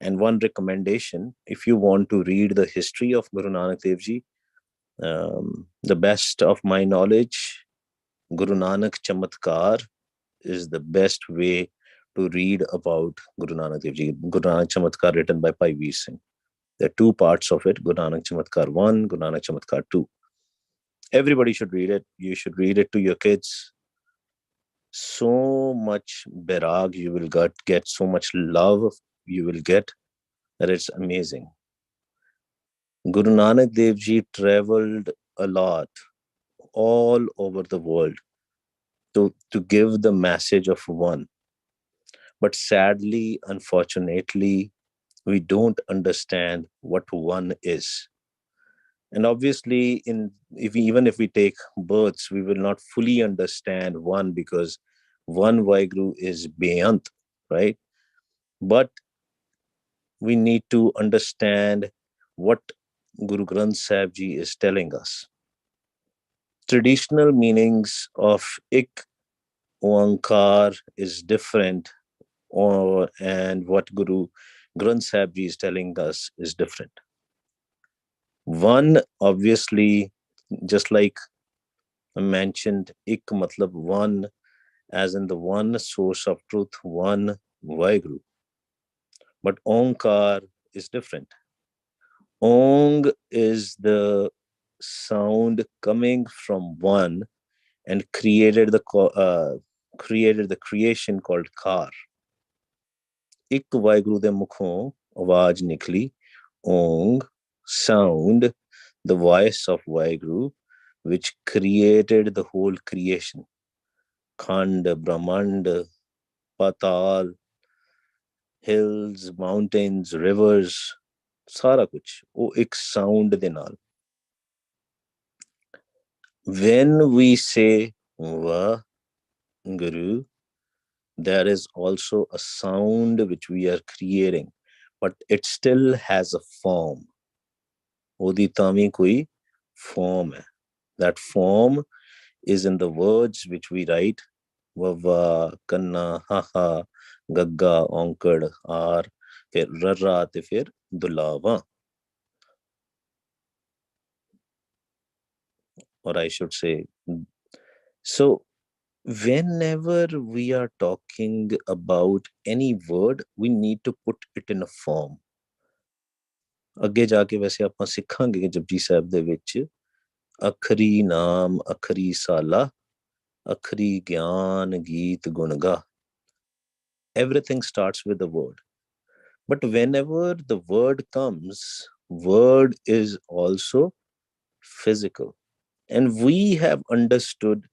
And one recommendation, if you want to read the history of Guru Nanak Dev Ji, the best of my knowledge, Guru Nanak Chamatkar is the best way to read about Guru Nanak Dev Ji. Guru Nanak Chamatkar, written by Bhai Veer Singh. There are two parts of it, Guru Nanak Chamatkar 1, Guru Nanak Chamatkar 2. Everybody should read it. You should read it to your kids. So much berag you will get, so much love you will get, that it's amazing. Guru Nanak Dev Ji traveled a lot all over the world to give the message of one. But sadly, unfortunately, we don't understand what one is. And obviously, even if we take births, we will not fully understand one, because one Vaheguru is Beyant, right? But we need to understand what Guru Granth Sahib Ji is telling us. Traditional meanings of Ik, Ongkar is different, and what Guru Granth Sahib Ji is telling us is different. One, obviously, just like I mentioned, Ik matlab one, as in the one source of truth, one Vaheguru. But Ongkar is different. Ong is the sound coming from one and created the creation called Kar. Ik Vaheguru de mukhon awaaj nikli, Ong, sound, the voice of Vaheguru, which created the whole creation. Khand, Brahmand, Patal, hills, mountains, rivers, ਸਾਰਾ ਕੁਝ ਉਹ ਇੱਕ sound ਦੇ ਨਾਲ. When we say Vaheguru, there is also a sound which we are creating, but it still has a form. ਉਹਦੀ ਤਾਂ ਵੀ ਕੋਈ form ਹੈ. That form is in the words which we write, Vava, Kanna, Haha, Gagga, Ongkar, Ar, फिर रर्रा ते फिर दुलावा. Or I should say, so whenever we are talking about any word, we need to put it in a form. ਅੱਗੇ ਜਾ ਕੇ ਵੈਸੇ ਆਪਾਂ ਸਿੱਖਾਂਗੇ ਕਿ ਜਪਜੀ ਸਾਹਿਬ ਦੇ ਵਿੱਚ ਅਖਰੀ ਨਾਮ, ਅਖਰੀ ਸਾਲਾ, ਅਖਰੀ ਗਿਆਨ, ਗੀਤ, ਗੁਣ ਗਾ. Everything starts with the word. But whenever the word comes, word is also physical. And we have understood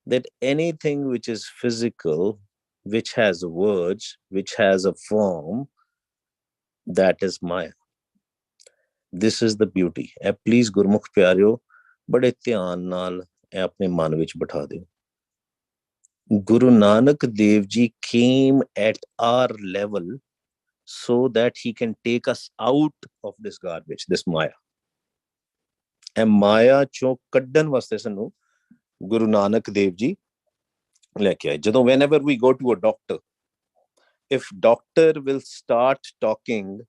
that anything which is physical, which has words, which has a form, that is Maya. This is the beauty. Please Gurmukh ਪਿਆਰਿਓ, ਬੜੇ ਧਿਆਨ ਨਾਲ ਇਹ ਆਪਣੇ ਮਨ ਵਿੱਚ ਬਿਠਾ ਦਿਓ. Guru Nanak Dev Ji came at our level so that he can take us out of this garbage, this Maya. And Maya ਚੋਂ ਕੱਢਣ ਵਾਸਤੇ ਸਾਨੂੰ Guru Nanak Dev Ji ਲੈ ਕੇ ਆਏ. ਜਦੋਂ whenever we go to a doctor, if doctor will start talking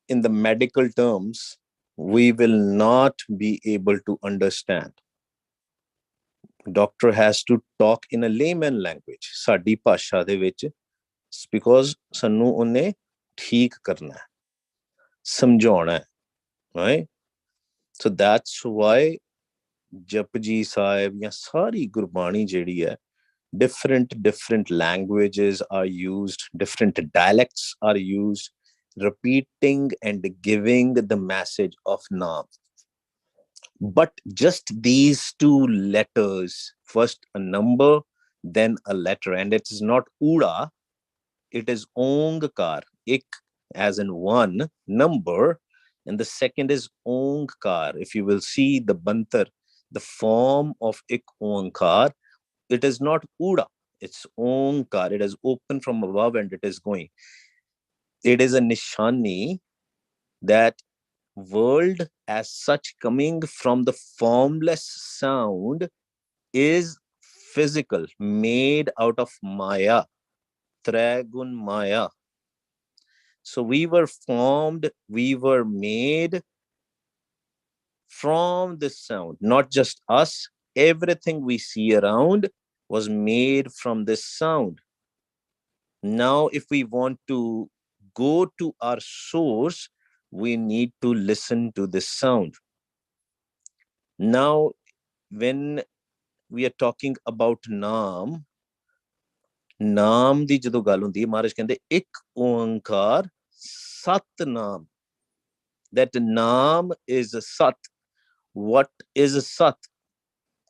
in the medical terms, we will not be able to understand. Doctor has to talk in a layman language, ਸਾਡੀ ਭਾਸ਼ਾ ਦੇ ਵਿੱਚ, because ਸਾਨੂੰ ਉਹਨੇ ਠੀਕ ਕਰਨਾ ਹੈ, ਸਮਝਾਉਣਾ ਹੈ, right? So that's why Japji Sahib ਜਾਂ ਸਾਰੀ ਗੁਰਬਾਣੀ ਜਿਹੜੀ ਹੈ, different languages are used, different dialects are used, repeating and giving the message of Naam. But just these two letters, first a number, then a letter, and it is not Uda, it is Ongkar, Ik as in one number, and the second is Ongkar. If you will see the bantar, the form of Ik Ongkar, it is not Uda, it's Ongkar. It is open from above and it is going. It is a nishani that world as such coming from the formless sound is physical, made out of Maya. Tragun Maya. So we were formed, we were made from this sound. Not just us, everything we see around was made from this sound. Now, if we want to go to our source, we need to listen to this sound. Now, when we are talking about Naam, ਨਾਮ ਦੀ ਜਦੋਂ ਗੱਲ ਹੁੰਦੀ ਹੈ ਮਹਾਰਾਜ ਕਹਿੰਦੇ ਇੱਕ ਓੰਕਾਰ Satnam that naam is a sat. What is a sat?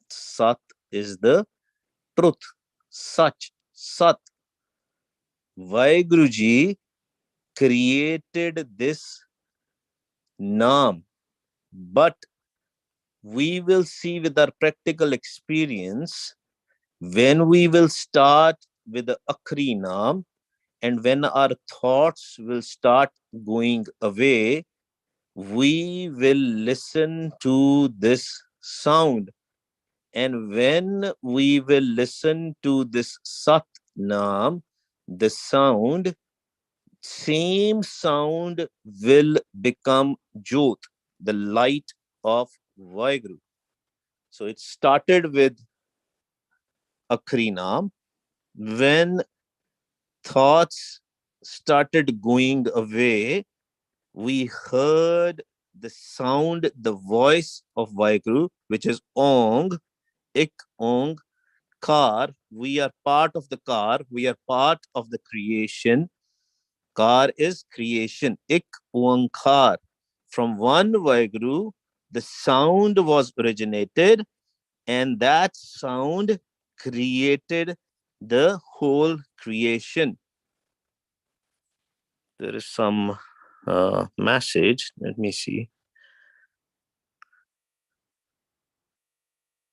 Sat is the truth, such, sat. Vaheguru ji created this naam, but we will see with our practical experience when we will start with the akhri naam, and when our thoughts will start going away, we will listen to this sound. And when we will listen to this Sat Naam, the sound, same sound will become Jyot, the light of Vaheguru. So it started with Akhri Naam. When thoughts started going away, we heard the sound, the voice of Vaheguru, which is Ong, Ik, Ong, Kar. We are part of the Kar. We are part of the creation. Kar is creation. Ik, Ong, Kar. From one Vaheguru, the sound was originated, and that sound created the whole creation. There is some message. Let me see.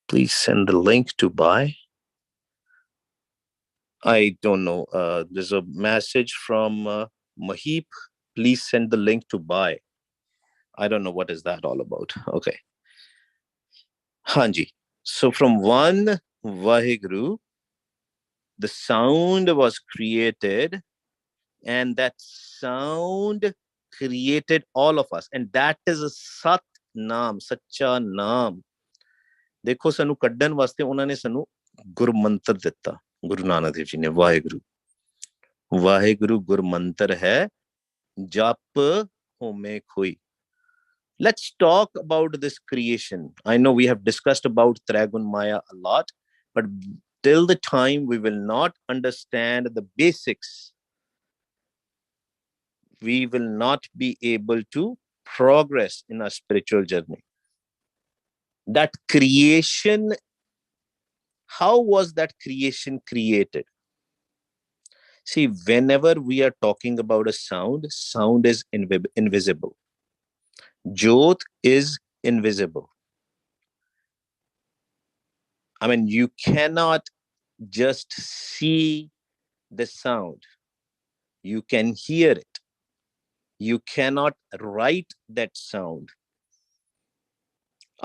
Please send the link to buy. I don't know. There's a message from Mahip. Please send the link to buy. I don't know what is that all about. Okay. Hanji. So from one Vaheguru, the sound was created, and that sound created all of us. And that is a Sat Naam, Sacha Naam. ਦੇਖੋ ਸਾਨੂੰ ਕੱਢਣ ਵਾਸਤੇ ਉਹਨਾਂ ਨੇ ਸਾਨੂੰ ਗੁਰਮੰਤਰ ਦਿੱਤਾ ਗੁਰੂ ਨਾਨਕ ਦੇਵ ਜੀ ਨੇ ਵਾਹਿਗੁਰੂ ਵਾਹਿਗੁਰੂ ਗੁਰਮੰਤਰ ਹੈ ਜਪ ਹੋਮੇ ਖੋਈ. Let's talk about this creation. I know we have discussed about Tragun Maya a lot, but till the time we will not understand the basics, we will not be able to progress in our spiritual journey. That creation, how was that creation created? See, whenever we are talking about a sound, sound is invisible. Jyot is invisible. I mean, you cannot just see the sound. You can hear it. You cannot write that sound.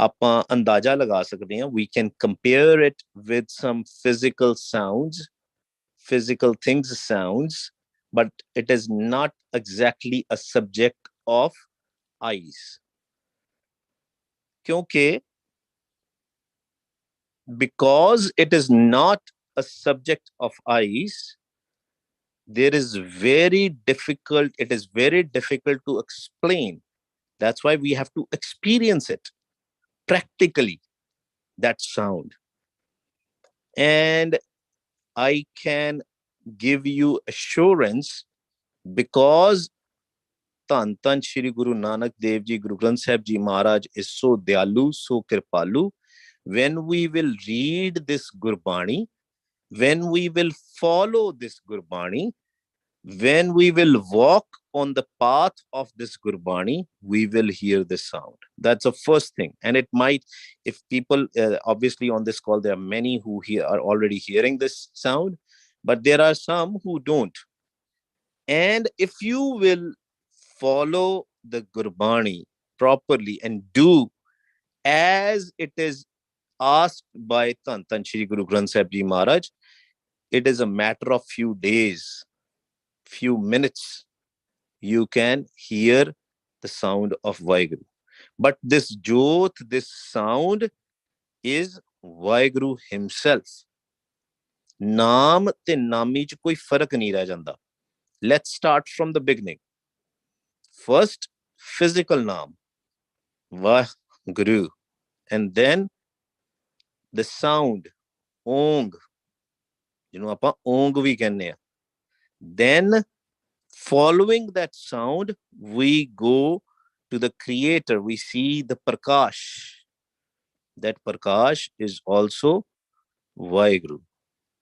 ਆਪਾਂ ਅੰਦਾਜ਼ਾ ਲਗਾ ਸਕਦੇ ਹਾਂ. We can compare it with some physical sounds, physical things sounds, but it is not exactly a subject of eyes. क्योंकि because it is not a subject of eyes, it is very difficult to explain. That's why we have to experience it practically, that sound. And I can give you assurance, because Tan Tan Shri Guru Nanak Dev Ji, Guru Granth Sahib Ji Maharaj is so Dyalu, so Kripalu. When we will read this Gurbani, when we will follow this Gurbani, when we will walk on the path of this Gurbani, we will hear the sound. That's the first thing. And it might, if people, obviously on this call, there are many who are already hearing this sound, but there are some who don't. And if you will follow the Gurbani properly and do as it is asked by Tan Tan Shri Guru Granth Sahib Ji Maharaj, it is a matter of few days. few minutes, you can hear the sound of Vaheguru. But this Jyot, this sound is Vaheguru himself. Naam te Nami ch koi farak nahi reh janda. Let's start from the beginning. First, physical Naam, Vaheguru. And then the sound, Ong. ਆਪਾਂ ਓਂਗ ਵੀ ਕਹਿੰਦੇ ਆ. Then following that sound, we go to the creator. We see the Prakash. That Prakash is also Vaheguru.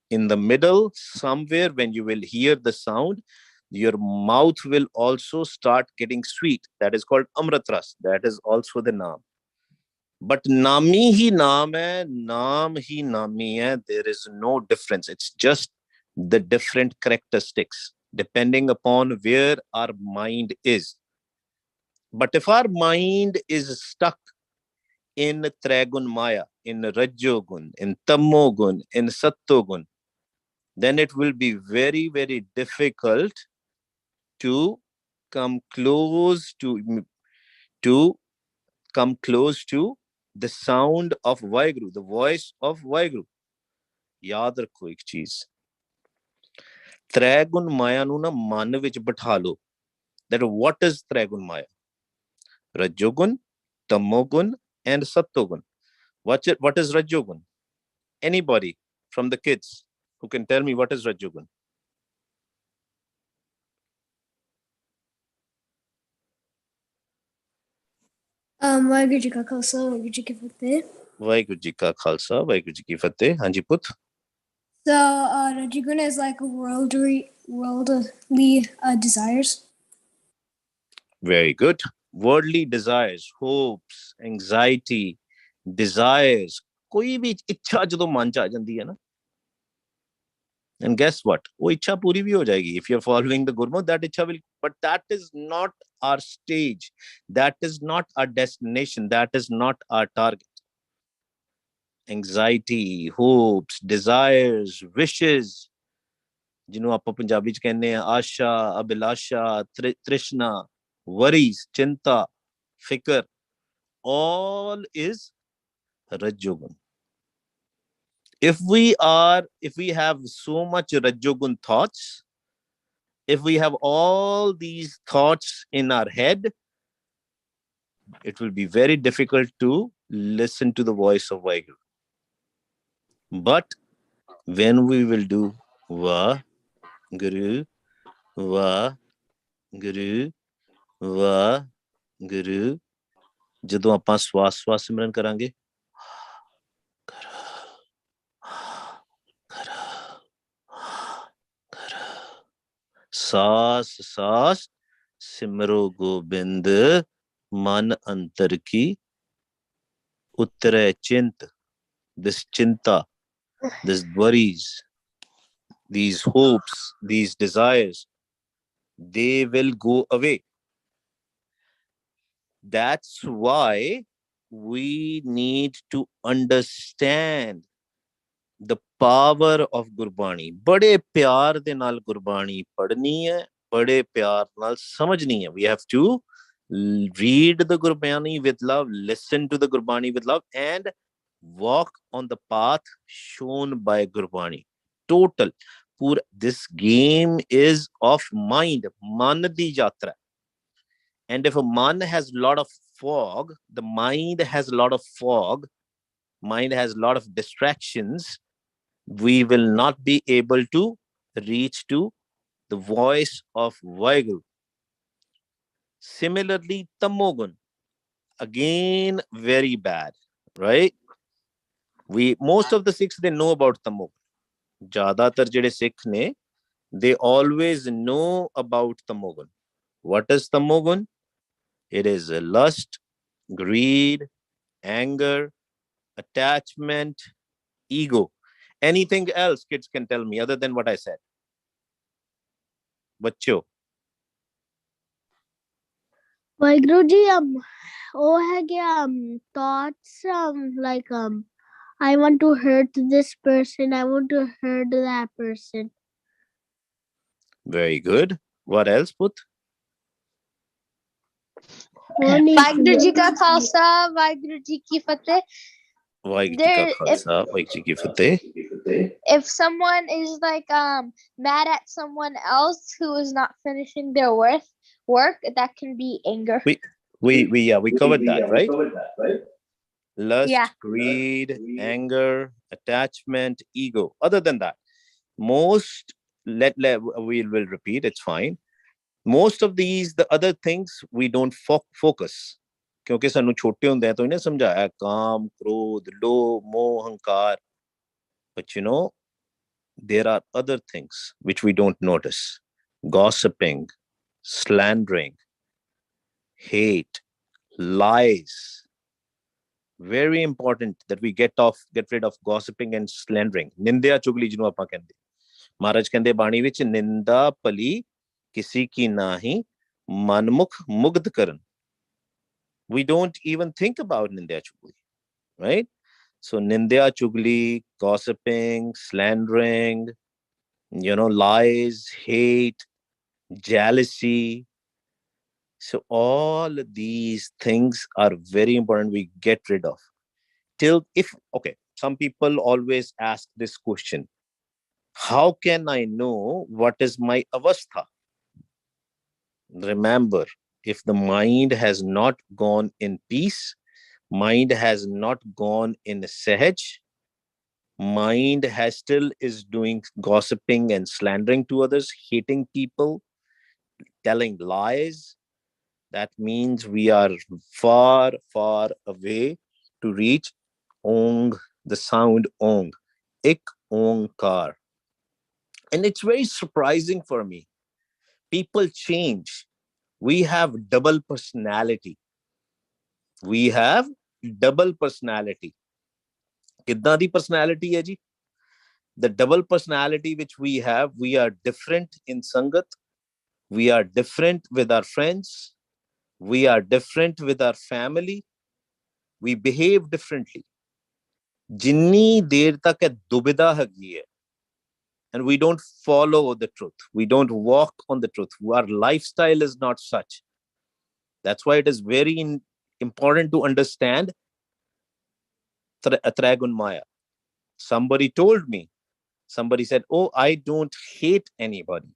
In the middle, somewhere, when you will hear the sound, your mouth will also start getting sweet. That is called Amrit Ras. That is also the Naam. But Nami hi Naam hai, Naam hi Nami hai. There is no difference. It's just the different characteristics depending upon where our mind is. But if our mind is stuck in Tragun Maya, in Rajogun, in Tamogun, in Sattogun, then it will be very, very difficult to come close to come close to the sound of Vaheguru, the voice of Vaheguru. याद रखो एक चीज, त्रैगुण माया ਨੂੰ ਨਾ ਮਨ ਵਿੱਚ ਬਿਠਾ ਲਓ. That what is Traigun Maya? Rajogun, Tamogun, and Sattogun. What is Rajogun? Anybody from the kids who can tell me what is Rajogun? Vaheguru ji ka khalsa, Vaheguru ji ki fateh. Vaheguru ji ka khalsa, Vaheguru ji ki fateh. Hanji put. So Rajogun is like worldly desires. Very good. Worldly desires, hopes, anxiety, desires. कोई भी इच्छा जो मन च आ जाती है ना, and guess what? वो इच्छा पूरी भी हो जाएगी. If you're following the Gurmukh, that इच्छा will, but that is not our stage. That is not our destination. That is not our target. Anxiety, hopes, desires, wishes. ਜਿਹਨੂੰ ਆਪਾਂ ਪੰਜਾਬੀ ਚ ਕਹਿੰਦੇ ਆ ਆਸ਼ਾ, ਅਭਿਲਾਸ਼ਾ, ਤ੍ਰਿਸ਼ਨਾ, worries, ਚਿੰਤਾ, ਫਿਕਰ, all is Rajogun. If we have so much Rajogun thoughts, if we have all these thoughts in our head, it will be very difficult to listen to the voice of Vaheguru. But when we will do Vaheguru, Vaheguru, Vaheguru, ਜਦੋਂ ਆਪਾਂ ਸਵਾਸ ਸਿਮਰਨ ਕਰਾਂਗੇ, ਸਾਸ ਸਾਸ ਸਿਮਰੋ ਗੋਬਿੰਦ ਮਨ ਅੰਤਰ ਕੀ ਉਤਰੇ ਚਿੰਤ. This chinta, this worries, these hopes, these desires, they will go away. That's why we need to understand the power of Gurbani. बड़े प्यार दे नाल गुरबाणी पढ़नी है, बड़े प्यार नाल समझनी है. We have to read the Gurbani with love, listen to the Gurbani with love, and walk on the path shown by Gurbani. Total. This game is of mind. Man di yatra. And if a man has a lot of fog, the mind has a lot of fog, mind has a lot of distractions, we will not be able to reach to the voice of Vaheguru. Similarly, Tamogun, again, very bad, right? Most of the Sikhs, they know about Tamogun. Jadatar jede Sikh ne, they always know about Tamogun. What is Tamogun? It is lust, greed, anger, attachment, ego. Anything else kids can tell me other than what I said? Bachcho. Vaheguru ji, oh hai kya thoughts like I want to hurt this person, I want to hurt that person. Very good. What else, Put? Waheguru Ji ka Khalsa, Waheguru Ji ki Fateh. Waheguru Ji ka There, Khalsa, Waheguru Ji ki Fateh. if someone is like mad at someone else who is not finishing their work, that can be anger. We covered that, right? Lust, Yeah. greed, anger, attachment, ego. Other than that, most we will repeat. It's fine. Most of these, the other things, we don't focus. क्योंकि सानू छोटे होंदे तो इन्हें समझाया काम, क्रोध, लोभ, मोह, अहंकार. But you know, there are other things which we don't notice. Gossiping, slandering, hate, lies. Very important that we get rid of gossiping and slandering. Nindya chugli jinu ਆਪਾਂ ਕਹਿੰਦੇ. ਮਹਾਰਾਜ ਕਹਿੰਦੇ ਬਾਣੀ ਵਿੱਚ ਨਿੰਦਾ ਭਲੀ ਕਿਸੇ ਕੀ ਨਾਹੀ ਮਨਮੁਖ ਮੁਗਧ ਕਰਨ. We don't even think about nindya chugli, right? So nindya chugli, gossiping, slandering, lies, hate, jealousy. So all these things are very important we get rid of. Some people always ask this question: how can I know what is my avastha? Remember, if the mind has not gone in peace, mind has not gone in sahaj, mind has still is doing gossiping and slandering to others, hating people, telling lies, that means we are far, far away to reach Ong, the sound Ong, Ik Ongkar. And it's very surprising for me. People change. We have double personality. We have double personality. Kidna di personality hai ji? The double personality which we have, we are different in Sangat. We are different with our friends. We are different with our family. We behave differently. Jinni der tak dubida hagi hai. And we don't follow the truth. We don't walk on the truth. Our lifestyle is not such. That's why it is very important to understand Tragun Maya. Somebody told me, somebody said, oh, I don't hate anybody.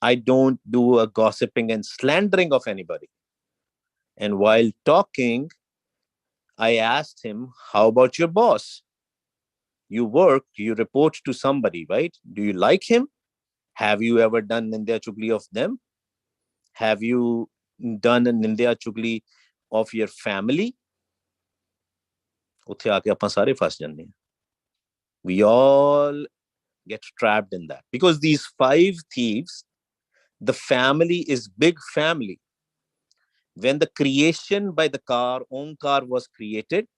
I don't do a gossiping and slandering of anybody. And while talking, I asked him, how about your boss? You work, you report to somebody, right? Do you like him? Have you ever done Nindya Chugli of them? Have you done a Nindya Chugli of your family? We all get trapped in that. Because these 5 thieves, the family is big family. When the creation by the car, Ongkar, was created,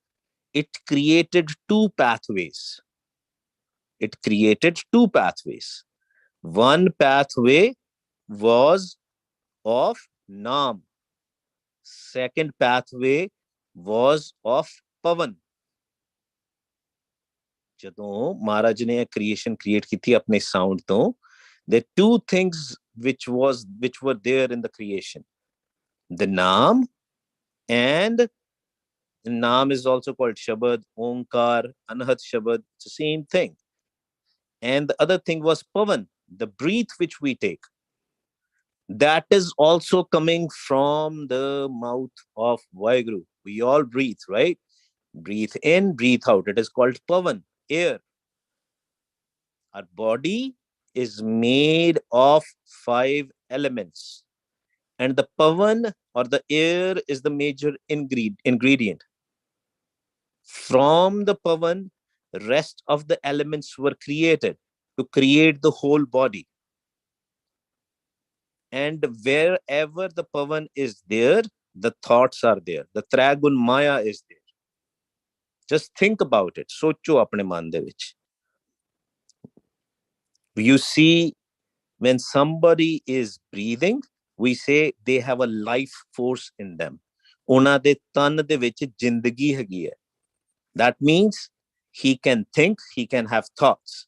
it created 2 pathways. It created 2 pathways. One pathway was of Naam. Second pathway was of Pavan. ਜਦੋਂ ਮਹਾਰਾਜ ਨੇ creation create ਕੀਤੀ ਆਪਣੇ sound ਤੋਂ, there are 2 things which were there in the creation. The Naam, and Naam is also called Shabad, Ongkar, Anhat Shabad, it's the same thing. And the other thing was Pavan, the breath which we take. That is also coming from the mouth of Vaheguru. We all breathe, right? Breathe in, breathe out. It is called Pavan, air. Our body is made of 5 elements. And the Pavan, or the air, is the major ingredient. From the Pavan, rest of the elements were created to create the whole body. And wherever the Pavan is there, the thoughts are there. The Tragun Maya is there. Just think about it. Socho apne man de vich. You see, when somebody is breathing, we say they have a life force in them. Una de tan de vich jindagi hagi hai. That means he can think, he can have thoughts.